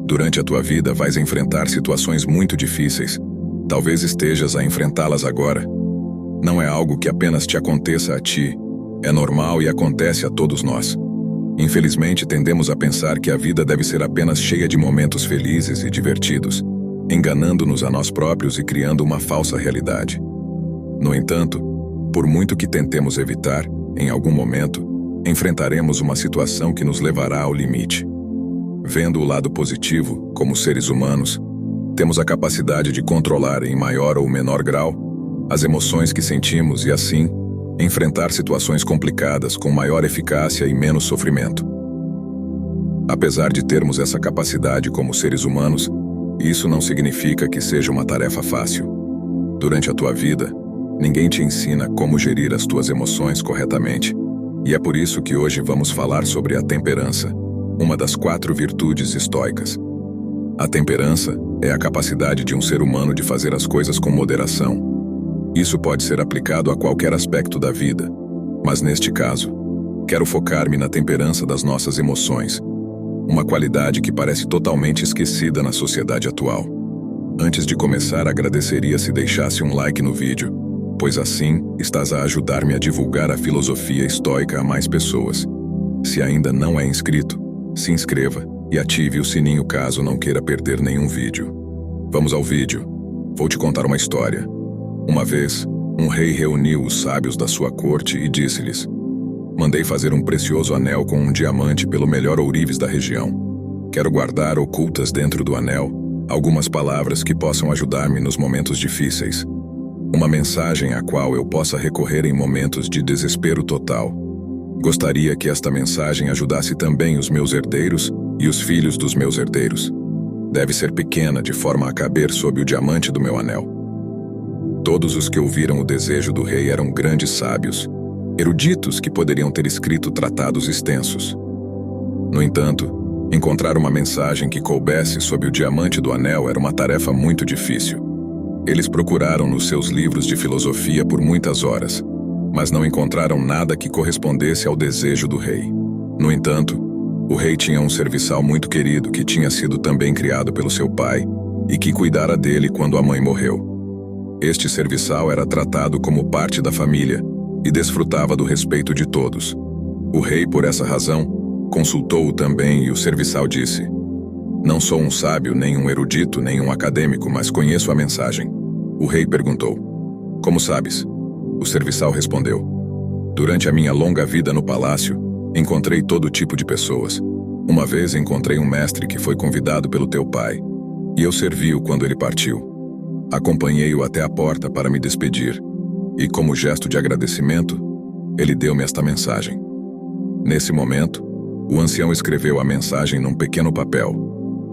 Durante a tua vida vais enfrentar situações muito difíceis. Talvez estejas a enfrentá-las agora. Não é algo que apenas te aconteça a ti. É normal e acontece a todos nós. Infelizmente, tendemos a pensar que a vida deve ser apenas cheia de momentos felizes e divertidos, enganando-nos a nós próprios e criando uma falsa realidade. No entanto, por muito que tentemos evitar, em algum momento, enfrentaremos uma situação que nos levará ao limite. Vendo o lado positivo, como seres humanos, temos a capacidade de controlar em maior ou menor grau as emoções que sentimos e, assim, enfrentar situações complicadas com maior eficácia e menos sofrimento. Apesar de termos essa capacidade como seres humanos, isso não significa que seja uma tarefa fácil. Durante a tua vida, ninguém te ensina como gerir as tuas emoções corretamente, e é por isso que hoje vamos falar sobre a temperança, uma das 4 virtudes estoicas. A temperança é a capacidade de um ser humano de fazer as coisas com moderação. Isso pode ser aplicado a qualquer aspecto da vida, mas neste caso, quero focar-me na temperança das nossas emoções, uma qualidade que parece totalmente esquecida na sociedade atual. Antes de começar, agradeceria se deixasse um like no vídeo, pois assim estás a ajudar-me a divulgar a filosofia estoica a mais pessoas. Se ainda não é inscrito, se inscreva e ative o sininho caso não queira perder nenhum vídeo. Vamos ao vídeo. Vou te contar uma história. Uma vez, um rei reuniu os sábios da sua corte e disse-lhes: "Mandei fazer um precioso anel com um diamante pelo melhor ourives da região. Quero guardar ocultas dentro do anel algumas palavras que possam ajudar-me nos momentos difíceis. Uma mensagem à qual eu possa recorrer em momentos de desespero total. Gostaria que esta mensagem ajudasse também os meus herdeiros e os filhos dos meus herdeiros. Deve ser pequena de forma a caber sob o diamante do meu anel." Todos os que ouviram o desejo do rei eram grandes sábios, eruditos que poderiam ter escrito tratados extensos. No entanto, encontrar uma mensagem que coubesse sob o diamante do anel era uma tarefa muito difícil. Eles procuraram nos seus livros de filosofia por muitas horas, mas não encontraram nada que correspondesse ao desejo do rei. No entanto, o rei tinha um serviçal muito querido que tinha sido também criado pelo seu pai e que cuidara dele quando a mãe morreu. Este serviçal era tratado como parte da família e desfrutava do respeito de todos. O rei, por essa razão, consultou-o também e o serviçal disse: "Não sou um sábio, nem um erudito, nem um acadêmico, mas conheço a mensagem." O rei perguntou: "Como sabes?" O serviçal respondeu: "Durante a minha longa vida no palácio, encontrei todo tipo de pessoas. Uma vez encontrei um mestre que foi convidado pelo teu pai, e eu servi-o quando ele partiu. Acompanhei-o até a porta para me despedir, e como gesto de agradecimento, ele deu-me esta mensagem." Nesse momento, o ancião escreveu a mensagem num pequeno papel,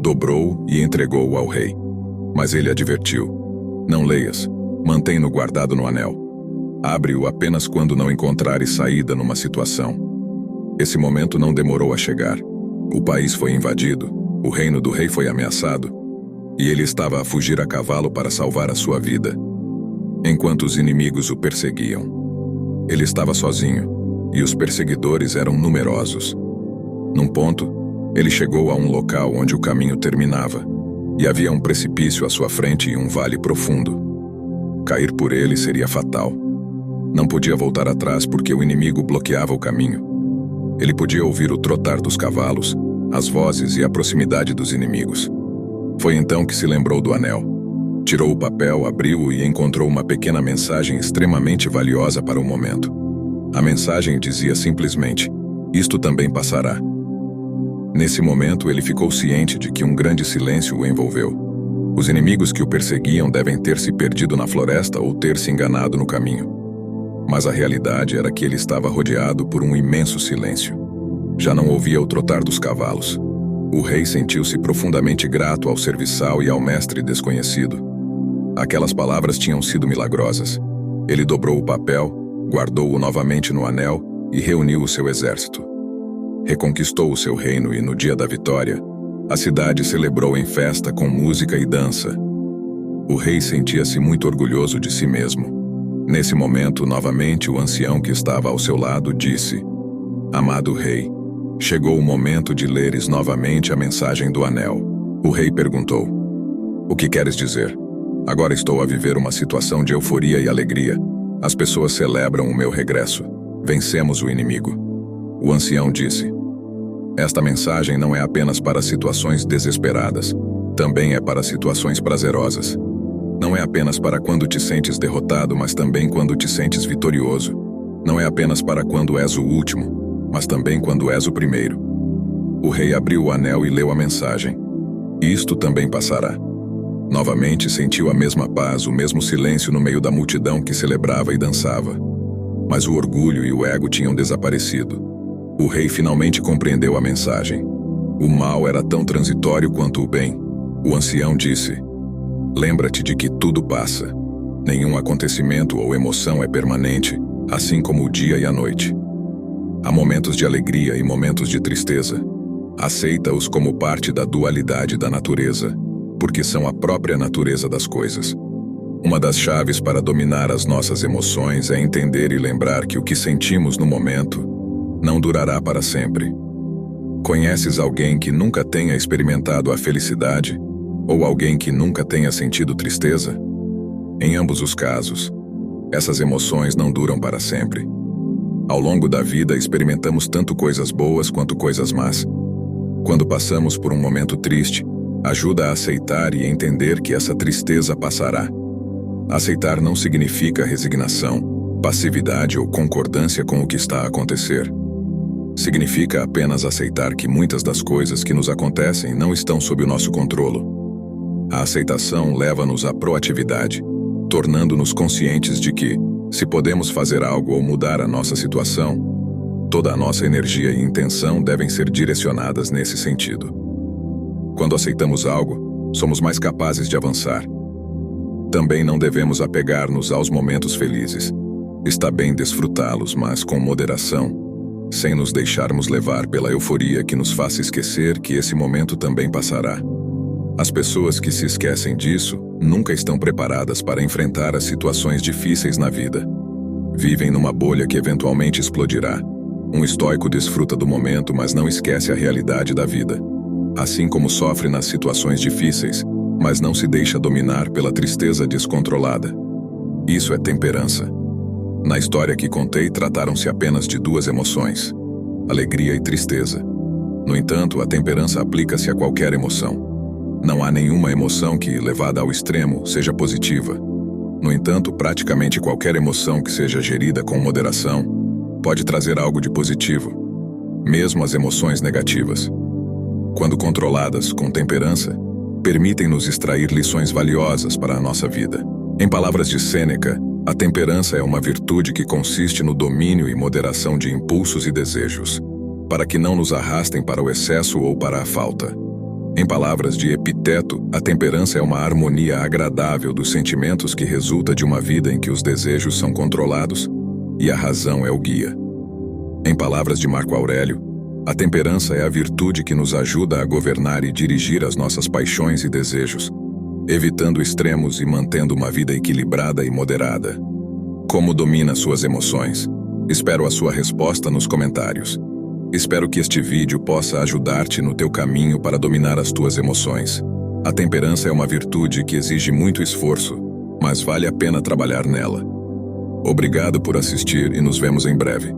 dobrou-o e entregou-o ao rei. Mas ele advertiu: "Não leias, mantém-no guardado no anel. Abre-o apenas quando não encontrares saída numa situação." Esse momento não demorou a chegar. O país foi invadido, o reino do rei foi ameaçado, e ele estava a fugir a cavalo para salvar a sua vida, enquanto os inimigos o perseguiam. Ele estava sozinho, e os perseguidores eram numerosos. Num ponto, ele chegou a um local onde o caminho terminava, e havia um precipício à sua frente e um vale profundo. Cair por ele seria fatal. Não podia voltar atrás porque o inimigo bloqueava o caminho. Ele podia ouvir o trotar dos cavalos, as vozes e a proximidade dos inimigos. Foi então que se lembrou do anel. Tirou o papel, abriu-o e encontrou uma pequena mensagem extremamente valiosa para o momento. A mensagem dizia simplesmente: "Isto também passará." Nesse momento, ele ficou ciente de que um grande silêncio o envolveu. Os inimigos que o perseguiam devem ter se perdido na floresta ou ter se enganado no caminho. Mas a realidade era que ele estava rodeado por um imenso silêncio. Já não ouvia o trotar dos cavalos. O rei sentiu-se profundamente grato ao serviçal e ao mestre desconhecido. Aquelas palavras tinham sido milagrosas. Ele dobrou o papel, guardou-o novamente no anel e reuniu o seu exército. Reconquistou o seu reino e, no dia da vitória, a cidade celebrou em festa com música e dança. O rei sentia-se muito orgulhoso de si mesmo. Nesse momento, novamente, o ancião que estava ao seu lado disse: "Amado rei, chegou o momento de leres novamente a mensagem do anel." O rei perguntou: "O que queres dizer?" "Agora estou a viver uma situação de euforia e alegria. As pessoas celebram o meu regresso. Vencemos o inimigo." O ancião disse: "Esta mensagem não é apenas para situações desesperadas. Também é para situações prazerosas. Não é apenas para quando te sentes derrotado, mas também quando te sentes vitorioso. Não é apenas para quando és o último, mas também quando és o primeiro." O rei abriu o anel e leu a mensagem. "Isto também passará." Novamente sentiu a mesma paz, o mesmo silêncio no meio da multidão que celebrava e dançava. Mas o orgulho e o ego tinham desaparecido. O rei finalmente compreendeu a mensagem. O mal era tão transitório quanto o bem. O ancião disse: "Lembra-te de que tudo passa. Nenhum acontecimento ou emoção é permanente, assim como o dia e a noite. Há momentos de alegria e momentos de tristeza. Aceita-os como parte da dualidade da natureza, porque são a própria natureza das coisas. Uma das chaves para dominar as nossas emoções é entender e lembrar que o que sentimos no momento não durará para sempre." Conheces alguém que nunca tenha experimentado a felicidade ou alguém que nunca tenha sentido tristeza? Em ambos os casos, essas emoções não duram para sempre. Ao longo da vida experimentamos tanto coisas boas quanto coisas más. Quando passamos por um momento triste, ajuda a aceitar e entender que essa tristeza passará. Aceitar não significa resignação, passividade ou concordância com o que está a acontecer. Significa apenas aceitar que muitas das coisas que nos acontecem não estão sob o nosso controlo. A aceitação leva-nos à proatividade, tornando-nos conscientes de que, se podemos fazer algo ou mudar a nossa situação, toda a nossa energia e intenção devem ser direcionadas nesse sentido. Quando aceitamos algo, somos mais capazes de avançar. Também não devemos apegar-nos aos momentos felizes. Está bem desfrutá-los, mas com moderação, sem nos deixarmos levar pela euforia que nos faça esquecer que esse momento também passará. As pessoas que se esquecem disso nunca estão preparadas para enfrentar as situações difíceis na vida. Vivem numa bolha que eventualmente explodirá. Um estoico desfruta do momento, mas não esquece a realidade da vida. Assim como sofre nas situações difíceis, mas não se deixa dominar pela tristeza descontrolada. Isso é temperança. Na história que contei, trataram-se apenas de duas emoções: alegria e tristeza. No entanto, a temperança aplica-se a qualquer emoção. Não há nenhuma emoção que, levada ao extremo, seja positiva. No entanto, praticamente qualquer emoção que seja gerida com moderação pode trazer algo de positivo, mesmo as emoções negativas. Quando controladas com temperança, permitem-nos extrair lições valiosas para a nossa vida. Em palavras de Sêneca, a temperança é uma virtude que consiste no domínio e moderação de impulsos e desejos, para que não nos arrastem para o excesso ou para a falta. Em palavras de Epiteto, a temperança é uma harmonia agradável dos sentimentos que resulta de uma vida em que os desejos são controlados e a razão é o guia. Em palavras de Marco Aurélio, a temperança é a virtude que nos ajuda a governar e dirigir as nossas paixões e desejos, evitando extremos e mantendo uma vida equilibrada e moderada. Como domina suas emoções? Espero a sua resposta nos comentários. Espero que este vídeo possa ajudar-te no teu caminho para dominar as tuas emoções. A temperança é uma virtude que exige muito esforço, mas vale a pena trabalhar nela. Obrigado por assistir e nos vemos em breve.